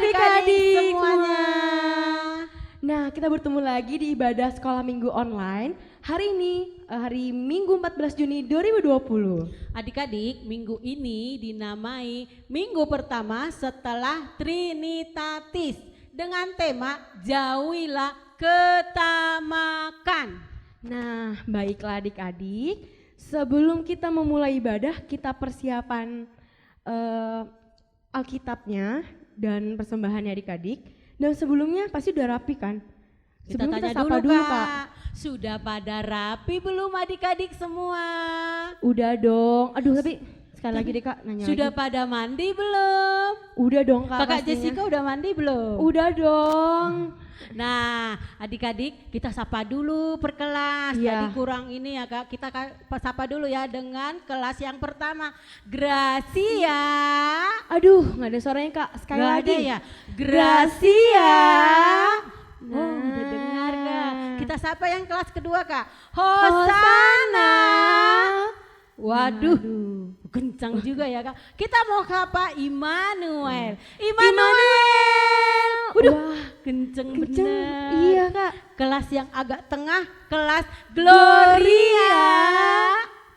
adik-adik semuanya. Nah, kita bertemu lagi di ibadah sekolah minggu online hari ini, hari Minggu 14 Juni 2020. Adik-adik, minggu ini dinamai minggu pertama setelah Trinitatis dengan tema Jauhilah Ketamakan. Nah, baiklah adik-adik, sebelum kita memulai ibadah, kita persiapan Alkitabnya dan persembahannya adik-adik. Dan sebelumnya pasti udah rapi kan? Kita Sebelum tanya sapa dulu Kak. Kak, sudah pada rapi belum adik-adik semua? Udah dong, aduh tapi sekali lagi deh Kak nanya Sudah lagi. pada mandi belum? Udah dong Kak Kakak pastinya. Jessica udah mandi belum? Udah dong. Nah, adik-adik kita sapa dulu per kelas. Iya. Tadi kurang ini ya Kak. Kita sapa dulu ya dengan kelas yang pertama. Gracia. Aduh nggak ada suaranya Kak, sekali Gak lagi. ada ya. Gracia. Nah. Oh, udah dengar Kak. Kita sapa yang kelas kedua Kak. Hosana. Hosana. Waduh, kencang juga ya Kak. Kita mau sapa Immanuel. Immanuel. Waduh, Wah, kenceng kenceng. bener. Iya Kak. Kelas yang agak tengah, kelas Gloria.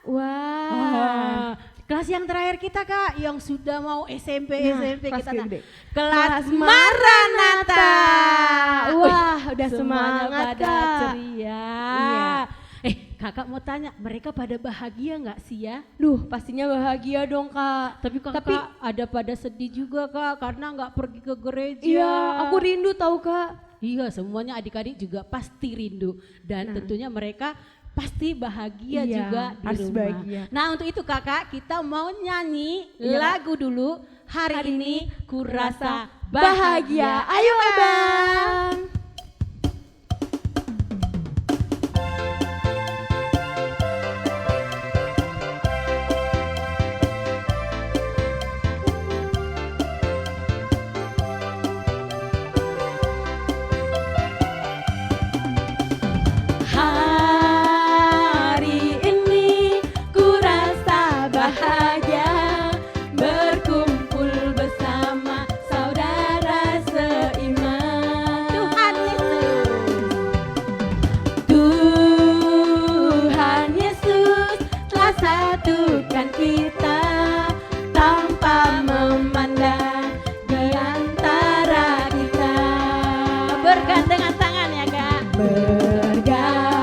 Wah. Oh, kelas yang terakhir kita Kak, yang sudah mau SMP kelas kita gede. kelas Maranatha. Wah, udah Semuanya semangat pada Kak. ceria. Iya. Kakak mau tanya, mereka pada bahagia nggak sih ya? Duh, pastinya bahagia dong Kak. Tapi kakak ada pada sedih juga Kak, karena nggak pergi ke gereja. Iya, aku rindu tahu Kak. Iya, semuanya adik-adik juga pasti rindu dan tentunya mereka pasti bahagia Iya, juga di harus rumah. bahagia. Nah, untuk itu Kakak kita mau nyanyi Iya, Kak. lagu dulu. Hari ini kurasa Bahagia. bahagia. Ayo Abang. Hari ini kurasa bahagia berkumpul bersama saudara seiman. Tuhan Yesus. Tuhan Yesus telah satukan kita tanpa memandang di antara kita. Bergandengan tangan ya Kak. Bergandengan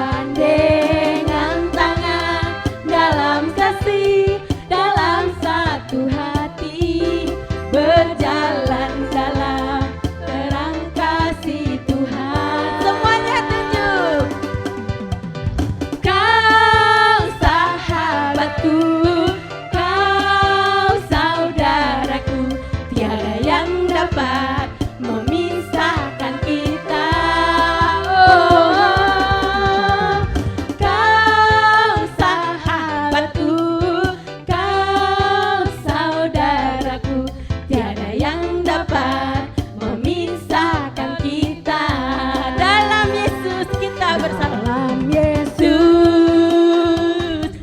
tangan dalam kasih, dalam satu hati, berjalan dalam terang kasih Tuhan. Semuanya tunjuk. Kau sahabatku, kau saudaraku, tiada yang dapat memisahkan kita. Oh, kau sahabatku, kau saudaraku, tiada yang dapat memisahkan kita. Dalam Yesus kita bersama. Dalam Yesus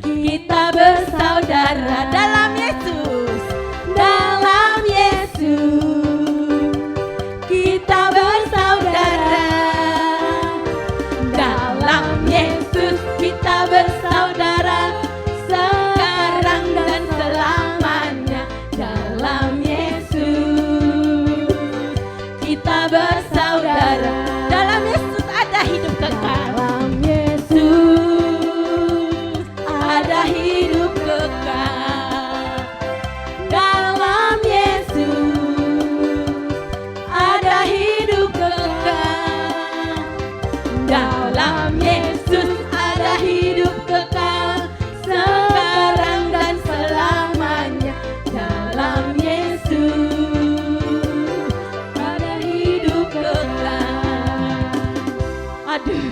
kita bersaudara. Dalam Yesus. Dalam Yesus kita bersaudara. Dalam Yesus kita bersaudara sekarang dan selamanya. Dalam Yesus kita bersaudara. Dalam Yesus ada hidup kekal. Dalam Yesus ada hidup kekal. Dalam Yesus ada hidup kekal. Dalam Yesus ada hidup kekal sekarang dan selamanya. Dalam Yesus ada hidup kekal. Aduh,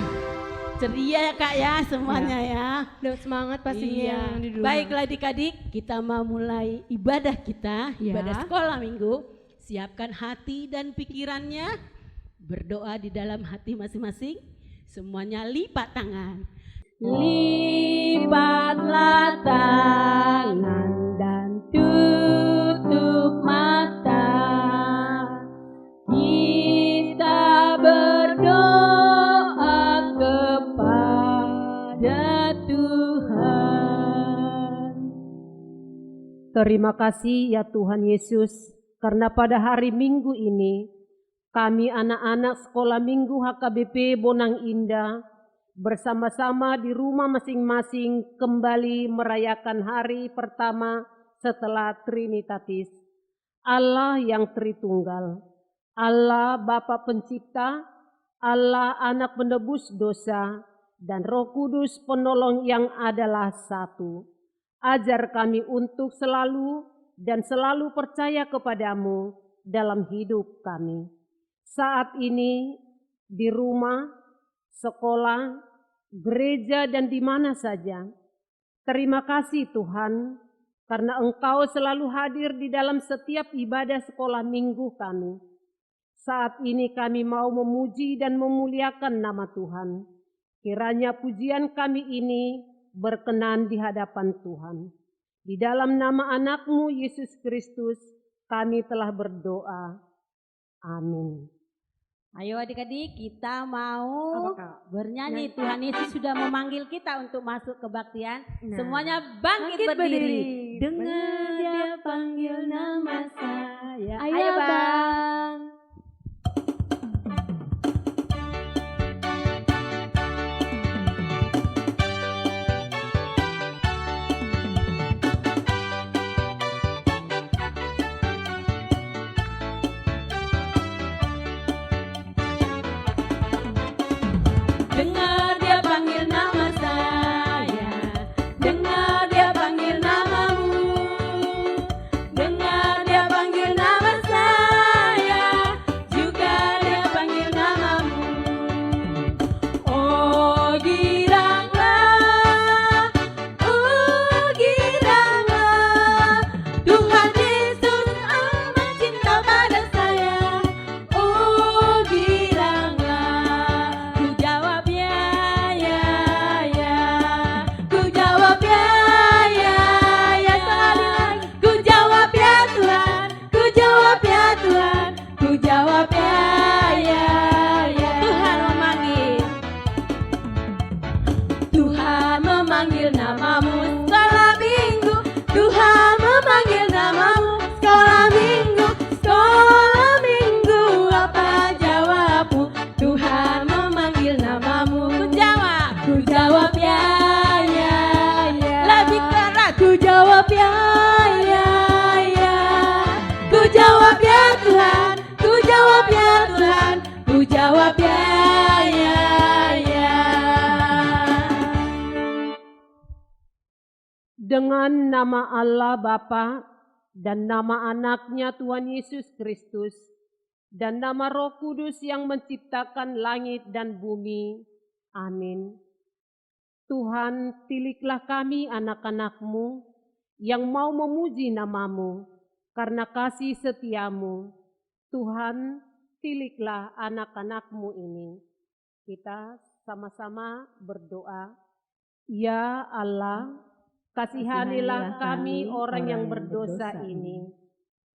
ceria ya Kak ya semuanya ya. Udah semangat pastinya yang di rumah. Baiklah adik-adik, kita mau mulai ibadah kita, Ya. ibadah sekolah minggu. Siapkan hati dan pikirannya, berdoa di dalam hati masing-masing. Semuanya lipat tangan. Lipatlah tangan dan tutup mata. Terima kasih ya Tuhan Yesus, karena pada hari Minggu ini kami anak-anak sekolah Minggu HKBP Bonang Indah bersama-sama di rumah masing-masing kembali merayakan hari pertama setelah Trinitatis. Allah yang Tritunggal, Allah Bapa Pencipta, Allah Anak Penebus dosa, dan Roh Kudus Penolong yang adalah satu. Ajar kami untuk selalu dan selalu percaya kepadamu dalam hidup kami. Saat ini di rumah, sekolah, gereja, dan di mana saja. Terima kasih Tuhan, karena Engkau selalu hadir di dalam setiap ibadah sekolah minggu kami. Saat ini kami mau memuji dan memuliakan nama Tuhan. Kiranya pujian kami ini berkenan di hadapan Tuhan. Di dalam nama anak-Mu Yesus Kristus kami telah berdoa. Amin. Ayo adik-adik, kita mau Apa, Kak? bernyanyi. Tuhan Yesus sudah memanggil kita untuk masuk kebaktian. Nah. Semuanya bangkit berdiri. Dengar dia panggil nama saya. Ayo Bang. Dengar dia panggil nama saya, dengar dia panggil namamu, dengar dia panggil nama saya, juga dia panggil namamu. Oh giranglah, Tuhan Yesus amat cinta pada saya. Oh giranglah, ku jawab ya, ku jawab ya, sekali lagi, ku jawab ya Tuhan, ku jawab ya Tuhan, ku jawab ya. Tuhan memanggil, Tuhan memanggil namamu sekolah minggu, Tuhan memanggil namamu sekolah minggu, apa jawabmu? Tuhan memanggil namamu, ku jawab ya, lebih keras, ku jawab ya, ku jawab ya Tuhan, ku jawab ya Tuhan, ku jawab ya. Dengan nama Allah Bapa dan nama anaknya Tuhan Yesus Kristus dan nama Roh Kudus yang menciptakan langit dan bumi. Amin. Tuhan, tiliklah kami anak-anak-Mu yang mau memuji nama-Mu karena kasih setiamu. Tuhan, tiliklah anak-anak-Mu ini. Kita sama-sama berdoa. Ya Allah, kasihanilah kami orang yang berdosa ini.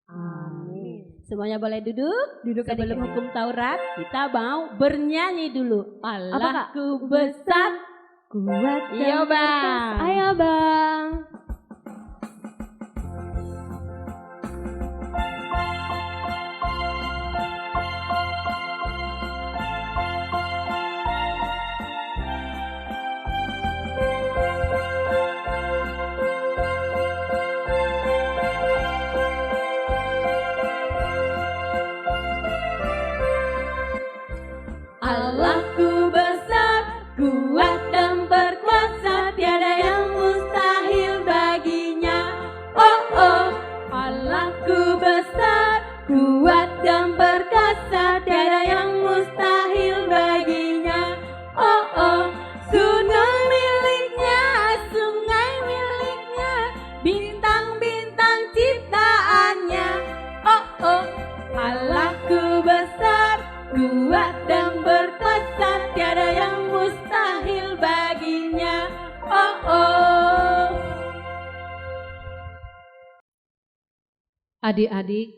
Amin. Semuanya boleh duduk. Duduk Sebelum adik-adik. hukum Taurat, kita mau bernyanyi dulu. Allahku besar, Kuat dan Iya, Bang. perkasa. Ayo Bang. Allahku besar, kuat dan berkuasa, tiada yang mustahil baginya. Oh oh, Allahku besar, kuat dan berkuasa, tiada yang mustahil baginya. Oh oh, gunung miliknya, sungai miliknya, bintang-bintang ciptaannya. Oh oh, Allahku besar, kuat dan berkuasa, tiada yang mustahil baginya. Oh oh. Adik-adik,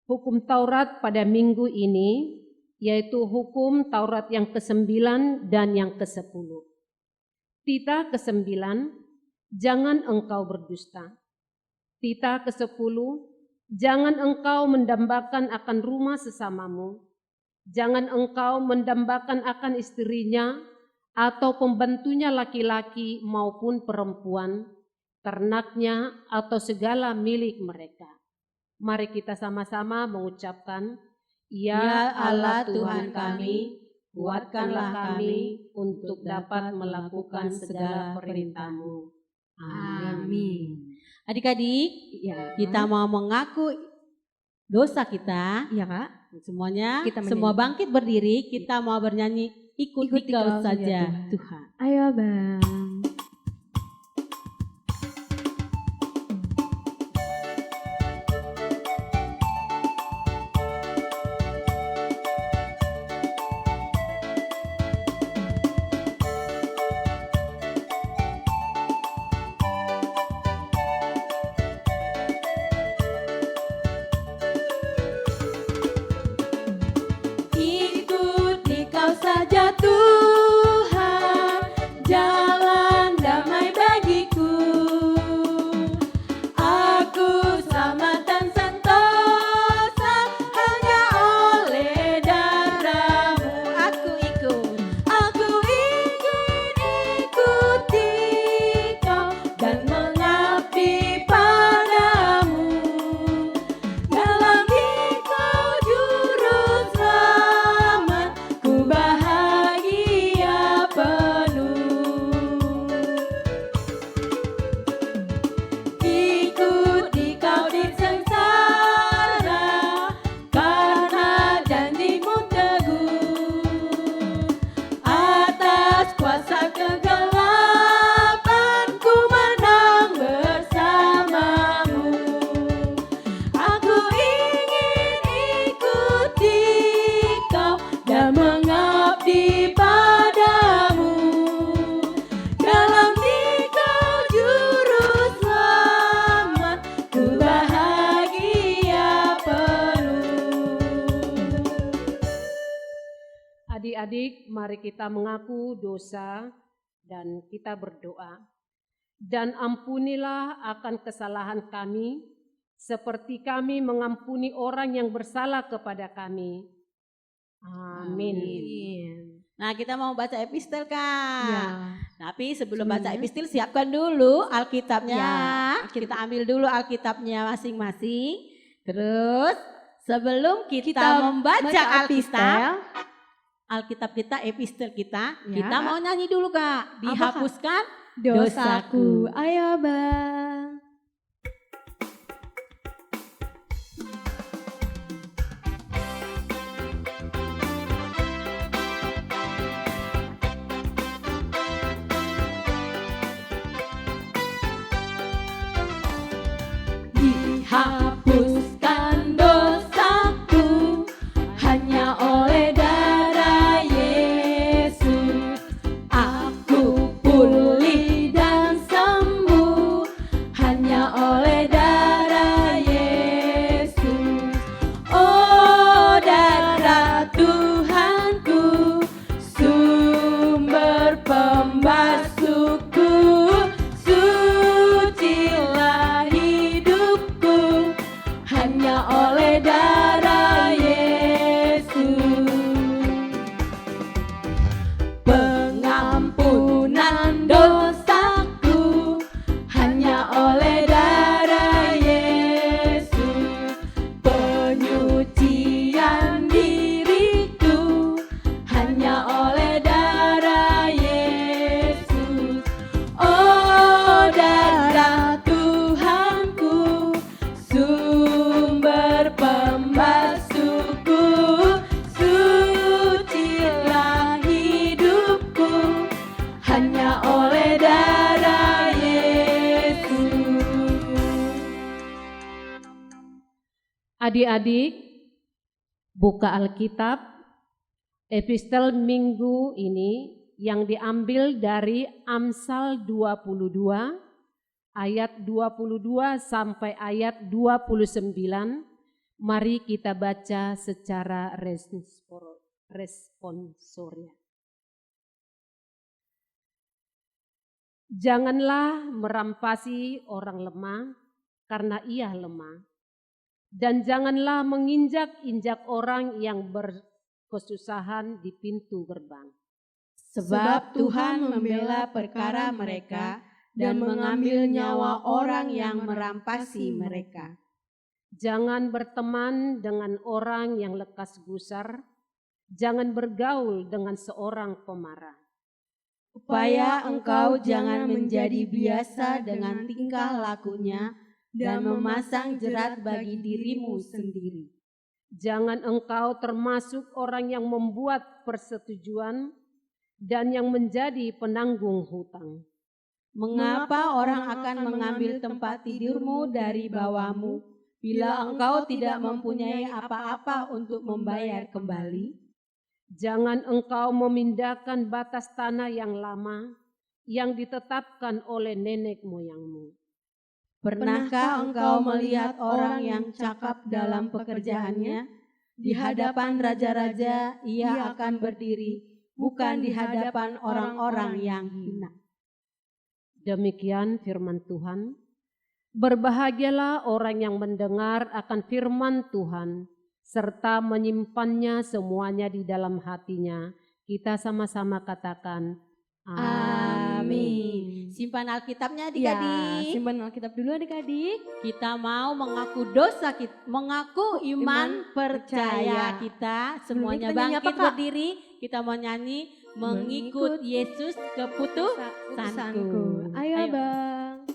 hukum Taurat pada minggu ini yaitu hukum Taurat yang ke-9 dan yang ke-10. Titah ke-9, jangan engkau berdusta. Tita ke-10, jangan engkau mendambakan akan rumah sesamamu, jangan engkau mendambakan akan istrinya atau pembantunya laki-laki maupun perempuan, ternaknya atau segala milik mereka. Mari kita sama-sama mengucapkan, Ya Allah Tuhan kami, kuatkanlah kami untuk dapat melakukan segala perintah-Mu. Amin. Adik-adik, Ya. kita mau mengaku dosa kita. Iya, Kak. Semuanya, Kita menyanyi. semua bangkit berdiri, kita mau bernyanyi ikut Dikau saja Tuhan. Ayo, Bang. Ikut Dikau saja Tuhan, jalan damai bagiku. Aku selamat dan sentosa hanya oleh darah-Mu. Aku ingin ikuti Kau dan mengabdi padamu. Dalam Dikau juru selamat, ku bahagia penuh. Ikut Dikau di sengsara, karena janji-Mu teguh. Atas kuasa kegelapan, ku menang bersama-Mu. Aku ingin ikuti Kau dan mengabdi padamu. Dalam Dikau juru selamat, ku bahagia penuh. Adik-adik, mari kita mengaku dosa dan kita berdoa. Dan ampunilah akan kesalahan kami, seperti kami mengampuni orang yang bersalah kepada kami. Amin. Nah, kita mau baca epistel, Kak. Ya. Tapi sebelum baca epistel, siapkan dulu Alkitabnya. Ya, Kita ambil dulu Alkitabnya masing-masing. Terus sebelum kita membaca Alkitab kita, epistel kita, Ya. kita mau nyanyi dulu, Kak. Apa, Kak? Dihapuskan Dosaku. Ayo, Bang. Dihapuskan dosaku hanya oleh darah Yesus. Aku pulih dan sembuh hanya oleh darah Yesus. Oh, darah Tuhanku, sumber pembasuhku, sucilah hidupku hanya oleh darah Yesus. Pengampunan dosaku hanya oleh darah Yesus. Penyucian diriku hanya oleh darah Yesus. Oh, darah Tuhanku, sumber pembasuhku, sucilah hidupku hanya oleh darah Yesus. Adik-adik, buka Alkitab, epistel minggu ini yang diambil dari Amsal 22, ayat 22 sampai ayat 29. Mari kita baca secara responsoria. Janganlah merampasi orang lemah, karena ia lemah. Dan janganlah menginjak-injak orang yang berkesusahan di pintu gerbang. Sebab Tuhan membela perkara mereka dan mengambil nyawa orang yang merampasi mereka. Jangan berteman dengan orang yang lekas gusar, jangan bergaul dengan seorang pemarah. Supaya engkau jangan menjadi biasa dengan tingkah lakunya dan memasang jerat bagi dirimu sendiri. Jangan engkau termasuk orang yang membuat persetujuan dan yang menjadi penanggung hutang. Mengapa orang akan mengambil tempat tidurmu dari bawahmu bila engkau tidak mempunyai apa-apa untuk membayar kembali? Jangan engkau memindahkan batas tanah yang lama yang ditetapkan oleh nenek moyangmu. Pernahkah engkau melihat orang yang cakap dalam pekerjaannya? Di hadapan raja-raja ia akan berdiri, bukan di hadapan orang-orang yang hina. Demikian firman Tuhan. Berbahagialah orang yang mendengar akan firman Tuhan, serta menyimpannya semuanya di dalam hatinya. Kita sama-sama katakan, Amin. Simpan Alkitabnya adik-adik. Simpan Alkitab dulu adik-adik. Kita mau mengaku dosa kita, mengaku iman percaya kita. Semuanya kita nyanyi bangkit apa, Kak? berdiri. Kita mau nyanyi mengikut Yesus keputusanku. Ayo Bang.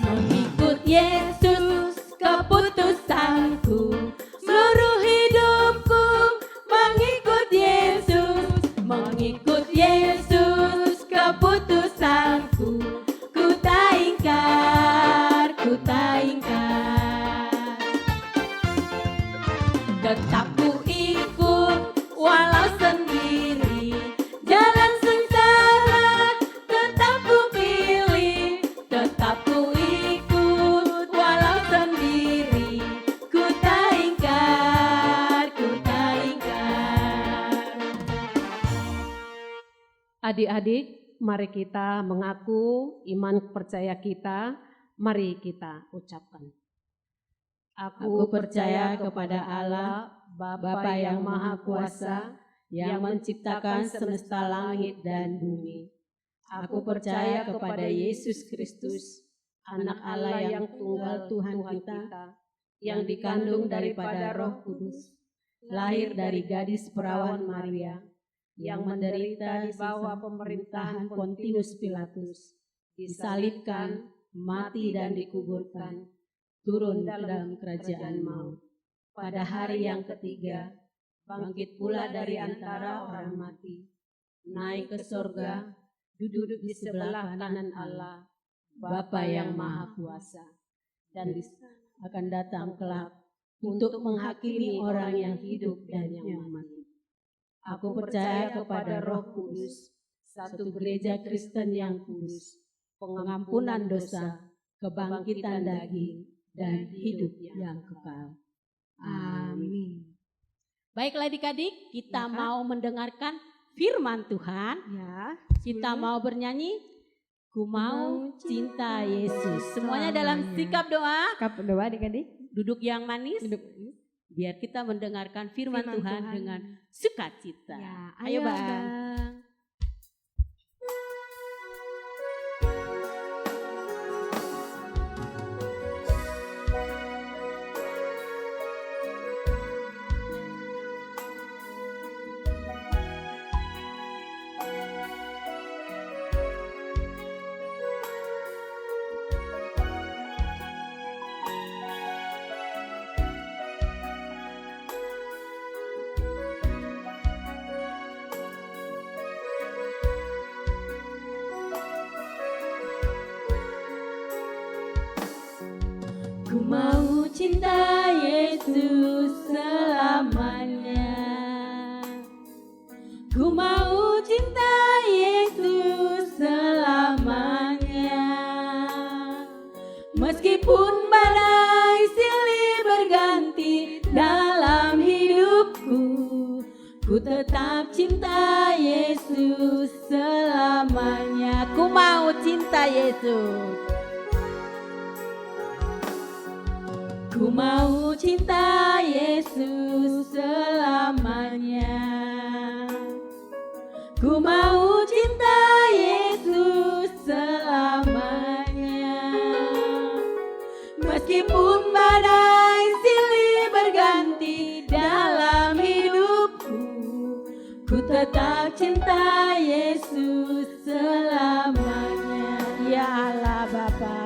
Mengikut Yesus keputusanku, seluruh hidupku mengikut Yesus, mengikut Yesus keputusanku, ku tak ingkar, tetap ku ikut walau sendiri, jalan sengsara tetap ku pilih, tetap ku ikut walau sendiri, ku tak ingkar. adik-adik, mari kita mengaku iman percaya kita. Mari kita ucapkan. Aku percaya kepada Allah, Bapa yang Maha Kuasa, yang menciptakan semesta langit dan bumi. Aku percaya kepada Yesus Kristus, Anak Allah yang tunggal Tuhan kita, yang dikandung daripada Roh Kudus, lahir dari gadis perawan Maria, yang menderita di bawah pemerintahan Pontius Pilatus, disalibkan, mati dan dikuburkan, turun dalam kerajaan maut. Pada hari yang ketiga, bangkit pula dari antara orang mati, naik ke sorga, duduk di sebelah kanan Allah, Bapa yang Maha Kuasa, dan akan datang kelak untuk menghakimi orang yang hidup dan yang mati. Aku percaya kepada Roh Kudus, satu gereja Kristen yang kudus, pengampunan dosa, kebangkitan daging, dan hidup yang kekal. Amin. Baiklah adik-adik, kita mau mendengarkan firman Tuhan. Ya. Kita mau bernyanyi, ku mau cinta Yesus. Semuanya dalam sikap doa. Sikap doa adik-adik. Duduk yang manis. Duduk. Biar kita mendengarkan firman Firman Tuhan Tuhan. dengan sukacita. Ya, Ayo Bang. Bang. Ku mau cinta Yesus selamanya. Ku mau cinta Yesus selamanya. Meskipun badai silih tetap cinta Yesus selamanya. Ku mau cinta Yesus. Ku mau cinta Yesus selamanya. Ku mau cinta Yesus selamanya. Meskipun badai silih berganti dalam hidupku, ku tetap cinta Yesus selamanya. Ya Allah Bapa,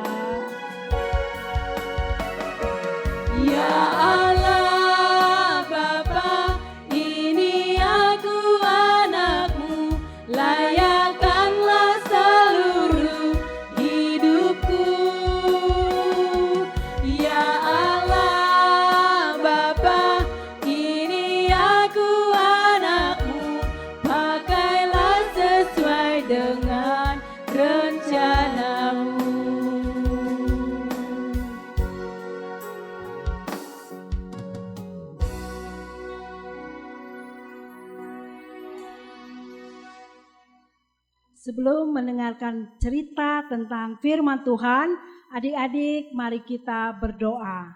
ya Allah Bapa, ini aku anakmu, layakkanlah seluruh hidupku. Ya Allah Bapa, ini aku anakmu, pakailah sesuai dengan rencanamu. Sebelum mendengarkan cerita tentang firman Tuhan, adik-adik mari kita berdoa.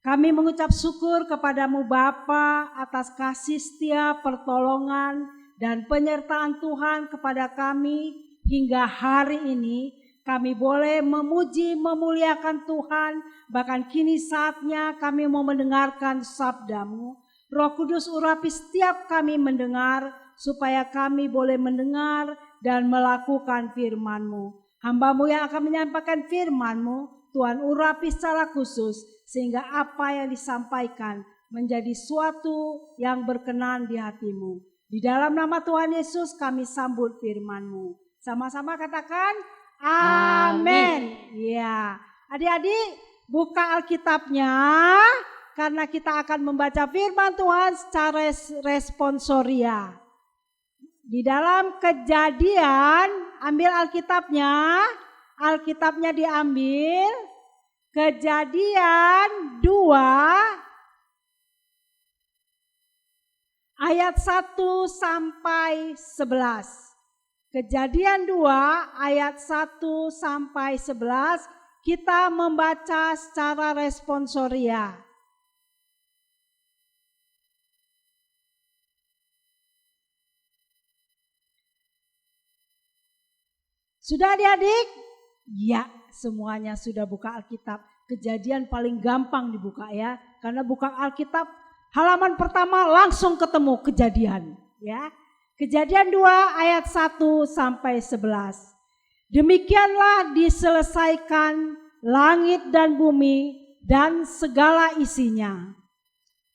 Kami mengucap syukur kepadamu Bapa atas kasih setia, pertolongan, dan penyertaan Tuhan kepada kami hingga hari ini. Kami boleh memuji, memuliakan Tuhan, bahkan kini saatnya kami mau mendengarkan sabdamu. Roh Kudus urapi setiap kami mendengar, supaya kami boleh mendengar dan melakukan firman-Mu. Hamba-Mu yang akan menyampaikan firman-Mu, Tuhan urapi secara khusus, sehingga apa yang disampaikan menjadi suatu yang berkenan di hati-Mu. Di dalam nama Tuhan Yesus kami sambut firman-Mu. Sama-sama katakan, amin. Ya, adik-adik buka Alkitabnya, karena kita akan membaca firman Tuhan secara responsoria. Di dalam Kejadian, ambil Alkitabnya diambil, Kejadian 2 ayat 1 sampai 11. Kejadian 2 ayat 1 sampai 11 kita membaca secara responsoria. Sudah adik-adik? Ya, semuanya sudah buka Alkitab. Kejadian paling gampang dibuka ya. Karena buka Alkitab halaman pertama langsung ketemu Kejadian. Ya. Kejadian 2 ayat 1 sampai 11. Demikianlah diselesaikan langit dan bumi dan segala isinya.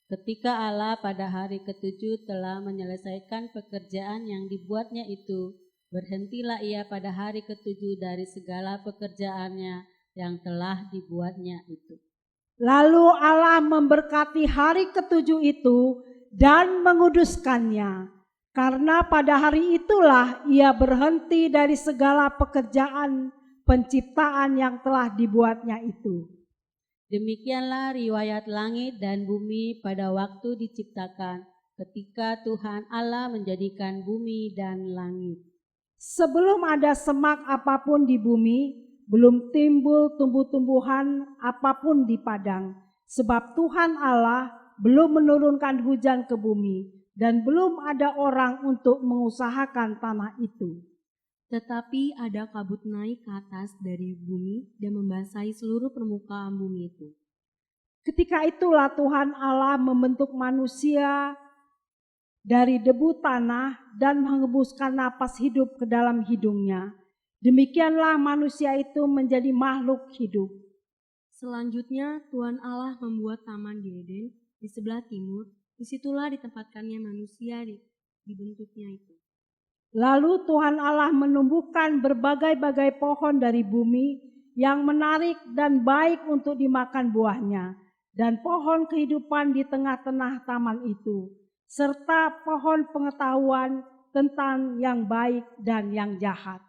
Ketika Allah pada hari ketujuh telah menyelesaikan pekerjaan yang dibuatnya itu, berhentilah ia pada hari ketujuh dari segala pekerjaannya yang telah dibuatnya itu. Lalu Allah memberkati hari ketujuh itu dan menguduskannya, karena pada hari itulah ia berhenti dari segala pekerjaan penciptaan yang telah dibuatnya itu. Demikianlah riwayat langit dan bumi pada waktu diciptakan, ketika Tuhan Allah menjadikan bumi dan langit. Sebelum ada semak apapun di bumi, belum timbul tumbuh-tumbuhan apapun di padang, sebab Tuhan Allah belum menurunkan hujan ke bumi, dan belum ada orang untuk mengusahakan tanah itu. Tetapi ada kabut naik ke atas dari bumi dan membasahi seluruh permukaan bumi itu. Ketika itulah Tuhan Allah membentuk manusia dari debu tanah dan menghembuskan napas hidup ke dalam hidungnya. Demikianlah manusia itu menjadi makhluk hidup. Selanjutnya Tuhan Allah membuat taman di Eden di sebelah timur. Disitulah ditempatkannya manusia dibentuknya itu. Lalu Tuhan Allah menumbuhkan berbagai-bagai pohon dari bumi yang menarik dan baik untuk dimakan buahnya, dan pohon kehidupan di tengah-tengah taman itu, serta pohon pengetahuan tentang yang baik dan yang jahat.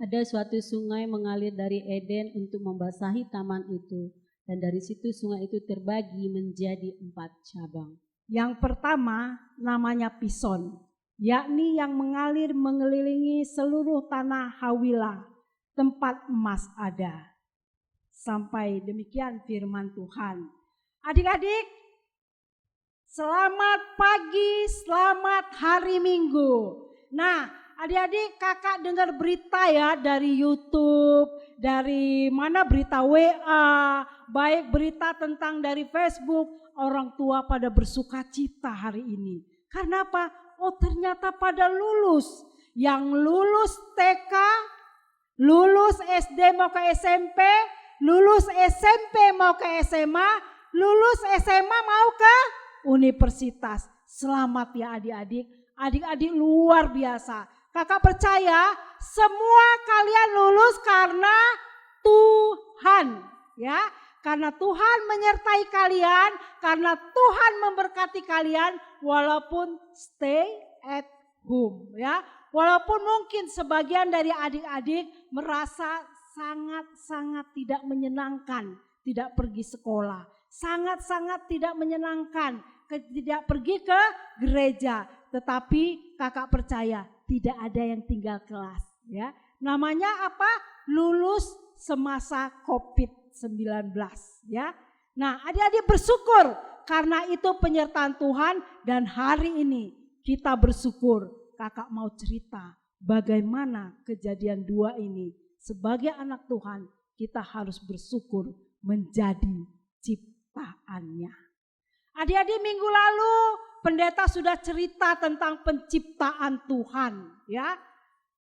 Ada suatu sungai mengalir dari Eden untuk membasahi taman itu, dan dari situ sungai itu terbagi menjadi 4 cabang. Yang pertama namanya Pison, yakni yang mengalir mengelilingi seluruh tanah Hawilah, tempat emas ada. Sampai demikian firman Tuhan. Adik-adik, selamat pagi, selamat hari Minggu. Nah, adik-adik, kakak dengar berita ya dari YouTube, dari mana berita WA, baik berita tentang dari Facebook, orang tua pada bersuka cita hari ini. Karena apa? Oh, ternyata pada lulus. Yang lulus TK, lulus SD mau ke SMP, lulus SMP mau ke SMA, lulus SMA mau ke universitas. Selamat ya adik-adik. Adik-adik luar biasa. Kakak percaya semua kalian lulus karena Tuhan, ya. Karena Tuhan menyertai kalian, karena Tuhan memberkati kalian walaupun stay at home, ya. Walaupun mungkin sebagian dari adik-adik merasa sangat-sangat tidak menyenangkan tidak pergi sekolah, sangat-sangat tidak menyenangkan tidak pergi ke gereja, tetapi kakak percaya tidak ada yang tinggal kelas, ya. Namanya apa? Lulus semasa COVID-19, ya. Nah, adik-adik bersyukur karena itu penyertaan Tuhan, dan hari ini kita bersyukur. Kakak mau cerita bagaimana kejadian 2 ini. Sebagai anak Tuhan, kita harus bersyukur menjadi ciptaannya. Adik-adik, minggu lalu pendeta sudah cerita tentang penciptaan Tuhan, ya.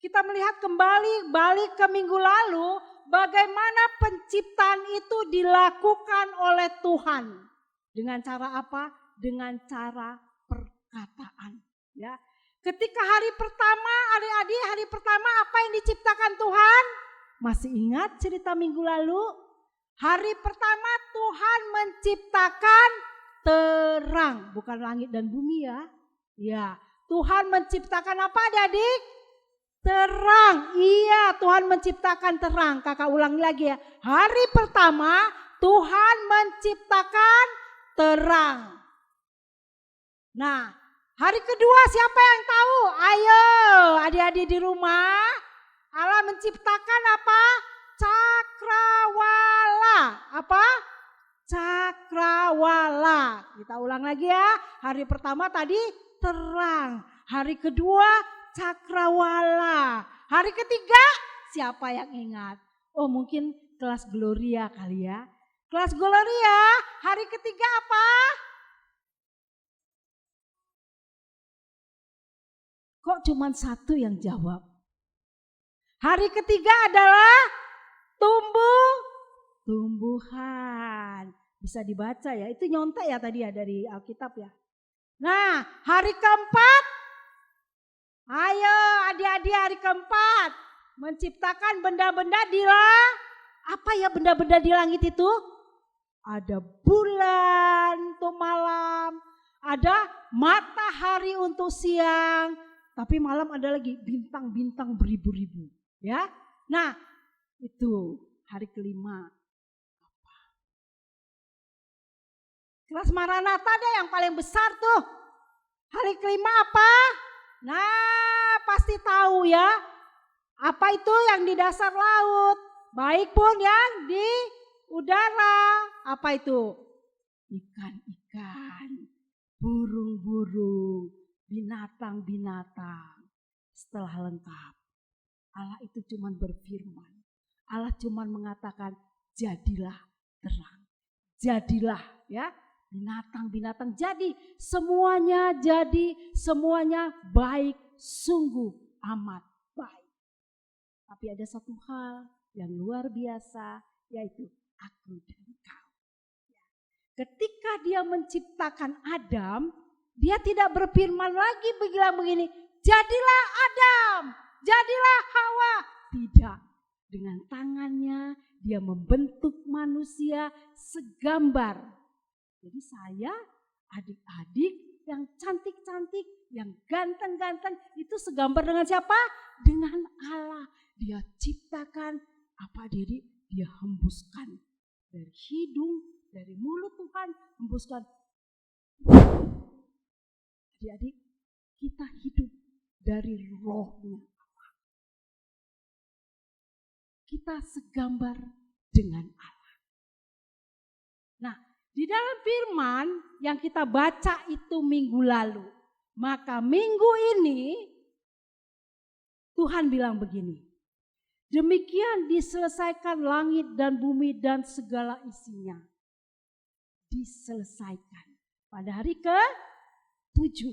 Kita melihat kembali balik ke minggu lalu bagaimana penciptaan itu dilakukan oleh Tuhan. Dengan cara apa? Dengan cara perkataan, ya. Ketika hari pertama, adik-adik, hari pertama apa yang diciptakan Tuhan? Masih ingat cerita minggu lalu? Hari pertama Tuhan menciptakan terang, bukan langit dan bumi, ya. Ya, Tuhan menciptakan apa adik-adik? Terang. Iya, Tuhan menciptakan terang. Kakak ulangi lagi ya. Hari pertama Tuhan menciptakan terang. Nah, hari kedua siapa yang tahu? Ayo adik-adik di rumah. Allah menciptakan apa? Cakrawala. Apa? Cakrawala. Kita ulang lagi ya. Hari pertama tadi terang. Hari kedua cakrawala. Hari ketiga siapa yang ingat? Oh, mungkin kelas Gloria kali ya. Kelas Gloria hari ketiga apa? Kok cuma satu yang jawab? Hari ketiga adalah tumbuhan. Bisa dibaca ya, itu nyontek ya tadi ya dari Alkitab ya. Nah, hari keempat, ayo adik-adik, hari keempat menciptakan benda-benda di apa ya benda-benda di langit itu? Ada bulan untuk malam, ada matahari untuk siang, tapi malam ada lagi bintang-bintang beribu-ribu, ya. Nah, itu hari kelima. Kelas Maranatha ada yang paling besar tuh. Hari kelima apa? Nah, pasti tahu ya. Apa itu yang di dasar laut? Baik pun yang di udara. Apa itu? Ikan-ikan, burung-burung, binatang-binatang. Setelah lengkap, Allah itu cuma berfirman. Allah cuma mengatakan, jadilah terang. Jadilah, ya. Binatang-binatang jadi, semuanya baik, sungguh amat baik. Tapi ada satu hal yang luar biasa, yaitu aku dan kau. Ketika dia menciptakan Adam, dia tidak berfirman lagi bilang begini, jadilah Adam, jadilah Hawa. Tidak, dengan tangannya dia membentuk manusia segambar. Jadi saya, adik-adik yang cantik-cantik, yang ganteng-ganteng, itu segambar dengan siapa? Dengan Allah. Dia ciptakan apa diri? Dia hembuskan dari hidung, dari mulut Tuhan, hembuskan Adik-adik, kita hidup dari rohnya. Kita segambar dengan Allah. Nah, di dalam firman yang kita baca itu minggu lalu, maka minggu ini Tuhan bilang begini, demikian diselesaikan langit dan bumi dan segala isinya. Diselesaikan pada hari ke-7.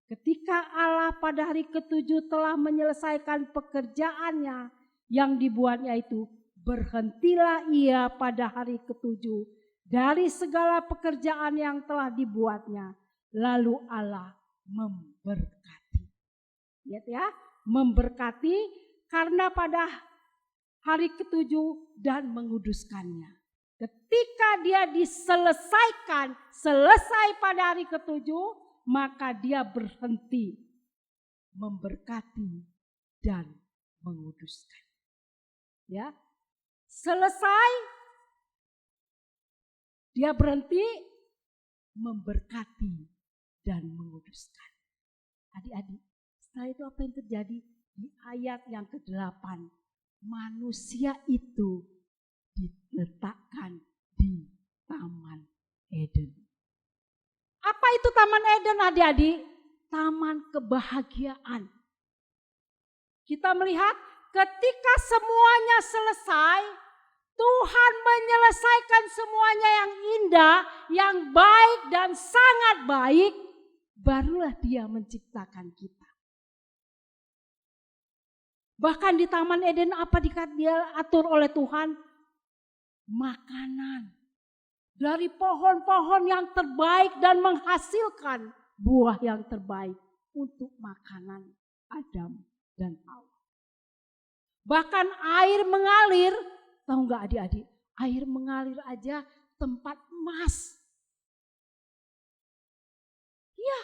Ketika Allah pada hari ke-7 telah menyelesaikan pekerjaannya yang dibuatnya itu, berhentilah ia pada hari ke-7 dari segala pekerjaan yang telah dibuatnya. Lalu Allah memberkati. Lihat ya, memberkati karena pada hari ke-7 dan menguduskannya. Ketika dia diselesaikan, selesai pada hari ke-7, maka dia berhenti memberkati dan menguduskan. Ya, selesai, dia berhenti memberkati dan menguduskan. Adik-adik, setelah itu apa yang terjadi? Di ayat yang ke-8, manusia itu diletakkan di Taman Eden. Apa itu Taman Eden, adik-adik? Taman kebahagiaan. Kita melihat ketika semuanya selesai, Tuhan menyelesaikan semuanya yang indah, yang baik dan sangat baik, barulah Dia menciptakan kita. Bahkan di Taman Eden apa dia atur oleh Tuhan? Makanan dari pohon-pohon yang terbaik dan menghasilkan buah yang terbaik untuk makanan Adam dan Hawa. Bahkan air mengalir, tahu nggak adik-adik? Air mengalir aja tempat emas. Iya,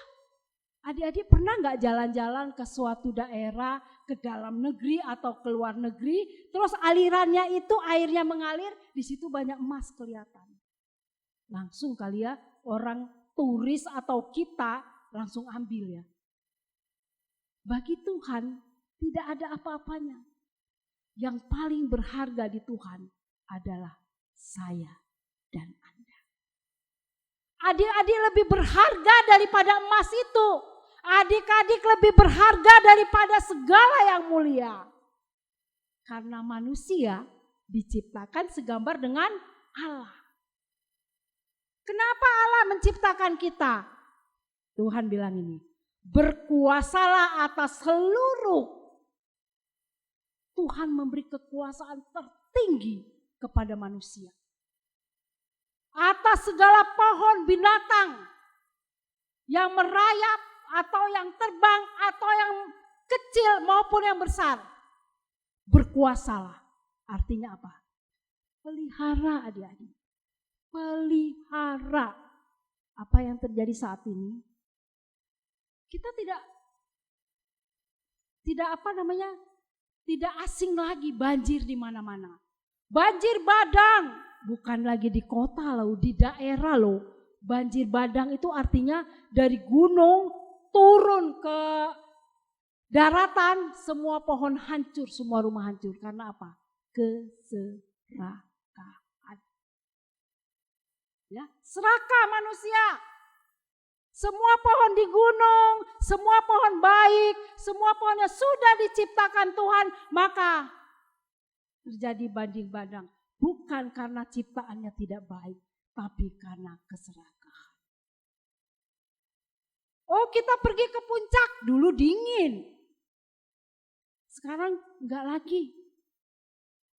adik-adik pernah nggak jalan-jalan ke suatu daerah, ke dalam negeri atau ke luar negeri, terus alirannya itu airnya mengalir, di situ banyak emas kelihatan. Langsung kali ya, orang turis atau kita langsung ambil ya. Bagi Tuhan tidak ada apa-apanya. Yang paling berharga di Tuhan adalah saya dan Anda. Adik-adik lebih berharga daripada emas itu. Adik-adik lebih berharga daripada segala yang mulia. Karena manusia diciptakan segambar dengan Allah. Kenapa Allah menciptakan kita? Tuhan bilang ini, berkuasalah atas seluruh. Tuhan memberi kekuasaan tertinggi kepada manusia. Atas segala pohon binatang yang merayap atau yang terbang atau yang kecil maupun yang besar. Berkuasalah. Artinya apa? Pelihara adik-adik. Pelihara. Apa yang terjadi saat ini? Kita tidak asing lagi banjir di mana-mana. Banjir bandang, bukan lagi di kota loh, di daerah loh. Banjir bandang itu artinya dari gunung turun ke daratan, semua pohon hancur, semua rumah hancur. Karena apa? Keserakahan. Ya, serakah manusia. Semua pohon di gunung, semua pohon baik, semua pohon yang sudah diciptakan Tuhan, maka terjadi banding bandang. Bukan karena ciptaannya tidak baik, tapi karena keserakahan. Oh, kita pergi ke puncak, dulu dingin. Sekarang enggak lagi.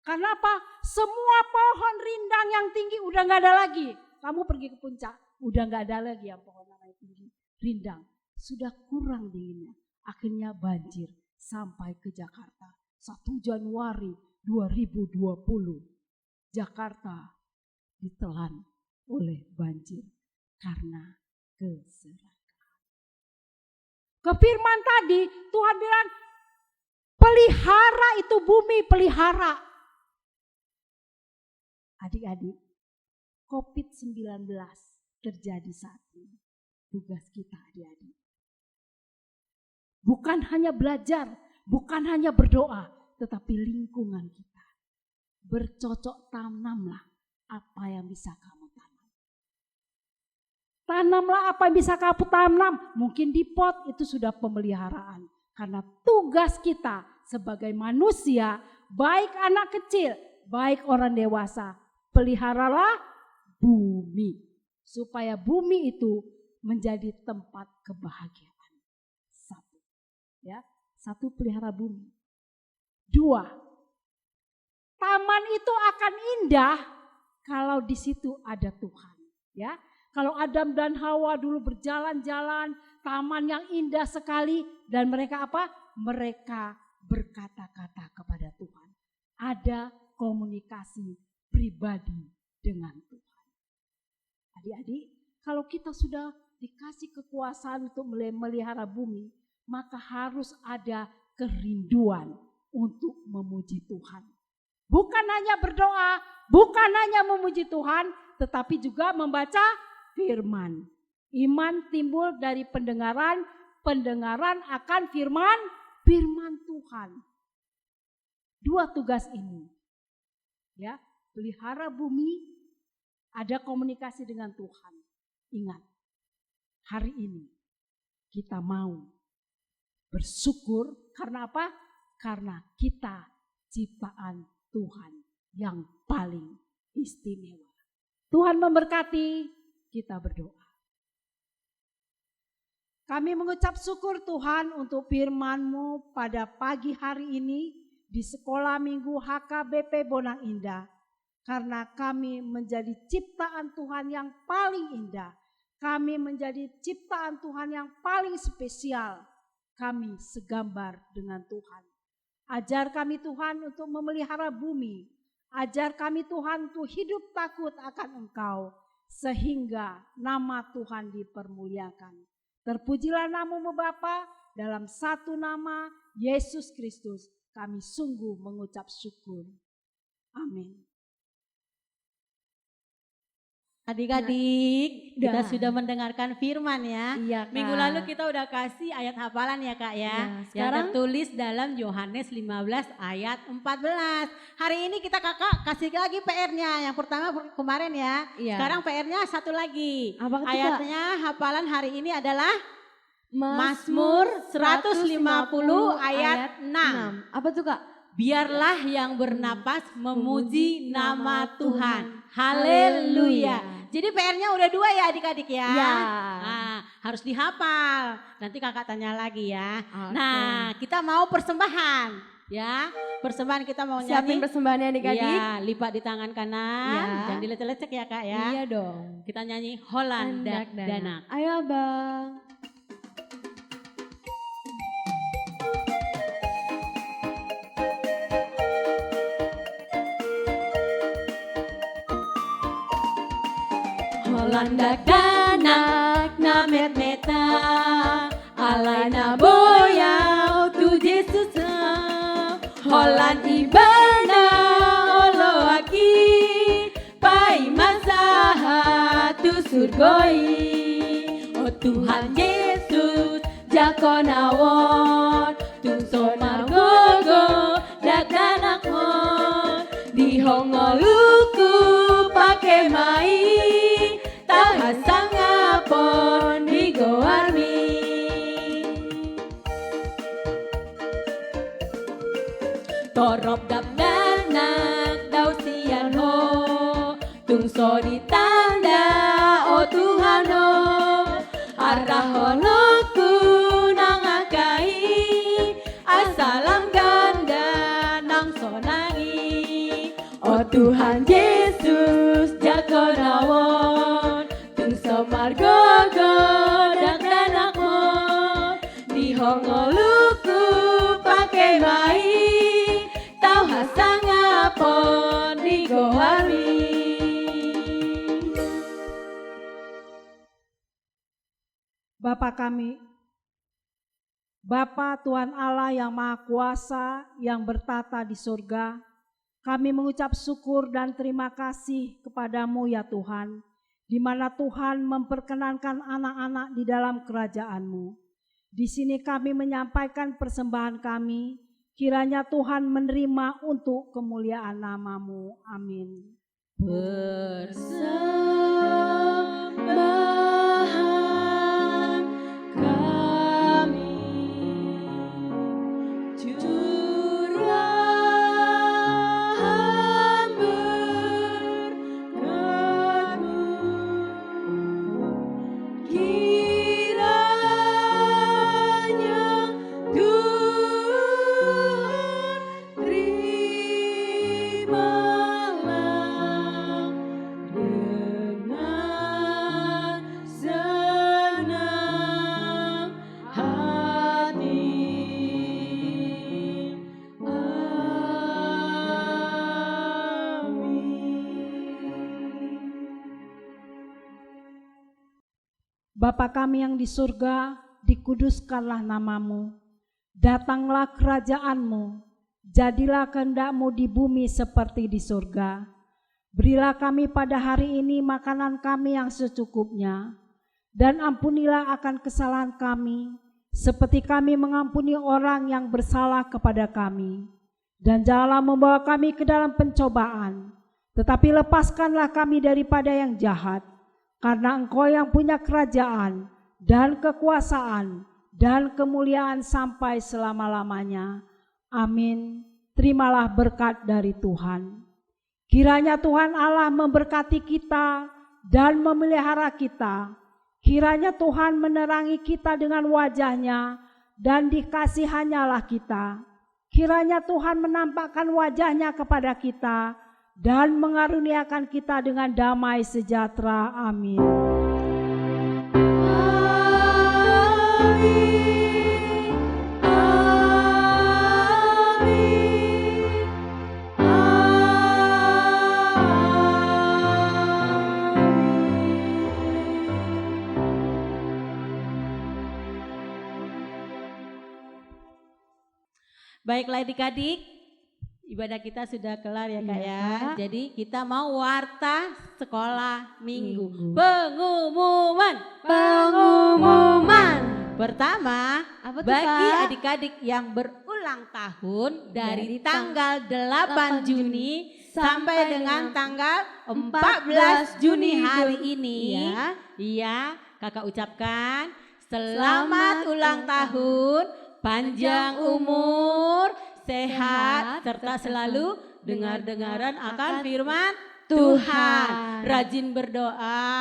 Karena apa? Semua pohon rindang yang tinggi udah enggak ada lagi. Kamu pergi ke puncak, udah enggak ada lagi yang pohon tinggi, rindang, sudah kurang dinginnya. Akhirnya banjir sampai ke Jakarta. 1 Januari 2020, Jakarta ditelan oleh banjir karena keserakahan. Ke firman tadi, Tuhan bilang, pelihara itu bumi, pelihara. Adik-adik, COVID-19 terjadi saat ini. tugas kita adik-adik. Bukan hanya belajar, bukan hanya berdoa, tetapi lingkungan kita. Bercocok tanamlah apa yang bisa kamu tanam. Tanamlah apa yang bisa kamu tanam. Mungkin di pot itu sudah pemeliharaan. Karena tugas kita sebagai manusia, baik anak kecil, baik orang dewasa, peliharalah bumi. Supaya bumi itu menjadi tempat kebahagiaan. Satu, ya, satu pelihara bumi. Dua, taman itu akan indah kalau di situ ada Tuhan, ya. Kalau Adam dan Hawa dulu berjalan-jalan, taman yang indah sekali dan mereka apa? Mereka berkata-kata kepada Tuhan. Ada komunikasi pribadi dengan Tuhan. Adik-adik, kalau kita sudah dikasih kekuasaan untuk melihara bumi, maka harus ada kerinduan untuk memuji Tuhan. Bukan hanya berdoa, bukan hanya memuji Tuhan, tetapi juga membaca firman. Iman timbul dari pendengaran, pendengaran akan firman Tuhan. Dua tugas ini. Ya, pelihara bumi, ada komunikasi dengan Tuhan. Ingat, hari ini kita mau bersyukur karena apa? Karena kita ciptaan Tuhan yang paling istimewa. Tuhan memberkati, kita berdoa. Kami mengucap syukur Tuhan untuk firman-Mu pada pagi hari ini di Sekolah Minggu HKBP Bonang Indah. Karena kami menjadi ciptaan Tuhan yang paling indah. Kami menjadi ciptaan Tuhan yang paling spesial. Kami segambar dengan Tuhan. Ajar kami Tuhan untuk memelihara bumi. Ajar kami Tuhan untuk hidup takut akan Engkau. Sehingga nama Tuhan dipermuliakan. Terpujilah nama-Mu Bapa, dalam satu nama Yesus Kristus kami sungguh mengucap syukur. Amin. Adik-adik, kita Dah. sudah mendengarkan firman ya. Iya, Kak. Minggu lalu kita udah kasih ayat hafalan ya Kak ya. Ya, Yang sekarang- tertulis dalam Yohanes 15 ayat 14. Hari ini kita kakak kasih lagi PR-nya. Yang pertama kemarin ya. Iya. Sekarang PR-nya satu lagi. Apa itu, Kak? Ayatnya hafalan hari ini adalah Mazmur 150 ayat 6. Apa tuh Kak? Biarlah yang bernapas memuji nama Tuhan. Haleluya. Haleluya. Jadi PR-nya udah 2 ya adik-adik ya. Ya. Nah, harus dihafal. Nanti kakak tanya lagi ya. Oke. Nah, kita mau persembahan ya. Persembahan kita mau Siapin nyanyi. persembahannya adik-adik. Iya, lipat di tangan kanan. Ya. Jangan dilecek-lecek ya kak ya. Iya dong. Kita nyanyi Holland Danak. Ayo Abang. Holland Danak na met meta. Alay na boyaw tu Jesus na. Holland ibana olo aki. Pai masaha tu surgoi. Oh Tuhan Yesus jakonawon. Tung somar gogo daganak mon. Di hongoluku pake mai. Tahasang apon di goarmi. Torop dap danak daw siyan ho. Tungso di tanda o Tuhan ho. Arahonoku nang akai. Asalam ganda nang sonangi. O Tuhan Yesus jagonawon. Tungso margogo dagdanak mo. Di hongoluku pake mai. Tau hasang apon di goari. Bapa kami, Bapa Tuhan Allah yang Maha Kuasa yang bertata di surga, kami mengucap syukur dan terima kasih kepadamu ya Tuhan, di mana Tuhan memperkenankan anak-anak di dalam kerajaan-Mu. Di sini kami menyampaikan persembahan kami, kiranya Tuhan menerima untuk kemuliaan nama-Mu. Amin. Persembahan kami curahan berkat-Mu, kiranya Tuhan terimalah dengan senang hati. Amin. Bapa kami yang di surga, dikuduskanlah nama-Mu. Datanglah kerajaan-Mu, jadilah kehendak-Mu di bumi seperti di surga. Berilah kami pada hari ini makanan kami yang secukupnya, dan ampunilah akan kesalahan kami, seperti kami mengampuni orang yang bersalah kepada kami. Dan janganlah membawa kami ke dalam pencobaan, tetapi lepaskanlah kami daripada yang jahat. Karena Engkau yang punya kerajaan dan kekuasaan dan kemuliaan sampai selama-lamanya. Amin. Terimalah berkat dari Tuhan. Kiranya Tuhan Allah memberkati kita dan memelihara kita. Kiranya Tuhan menerangi kita dengan wajah-Nya dan dikasihannya kita. Kiranya Tuhan menampakkan wajah-Nya kepada kita dan mengaruniakan kita dengan damai sejahtera. Amin. Baiklah adik-adik, ibadah kita sudah kelar ya Kak ya. Jadi kita mau warta sekolah minggu. Pengumuman. Pertama, Apa tuh, bagi Kak? adik-adik yang berulang tahun dari tanggal 8 Juni sampai dengan tanggal 14 Juni hari ini. Iya, Kakak ucapkan selamat ulang tahun, panjang umur, sehat, serta selalu dengar-dengaran akan firman Tuhan. Rajin berdoa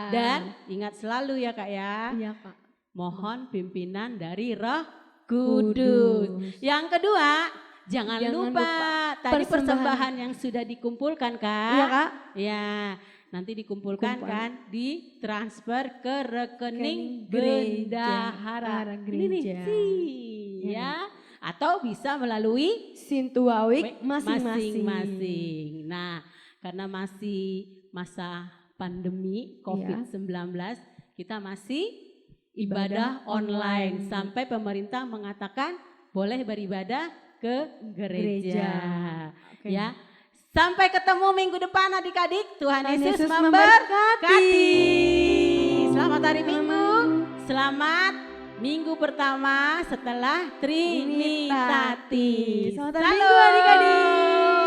dan ingat selalu ya Kak ya. Iya Kak. Mohon pimpinan dari Roh Kudus. Yang kedua, jangan lupa tadi persembahan yang sudah dikumpulkan Kak. Iya Kak. Ya, nanti dikumpulkan kan, ditransfer ke rekening gereja. bendahara. Gereja. Ini nih, ya. Atau bisa melalui Sintuawik masing-masing. masing-masing. Nah, karena masih masa pandemi COVID-19, kita masih ibadah online sampai pemerintah mengatakan boleh beribadah ke gereja. Ya. Sampai ketemu minggu depan adik-adik. Tuhan Yesus memberkati. Selamat hari Minggu. Selamat minggu pertama setelah Trinitatis. Selamat hari Minggu adik-adik.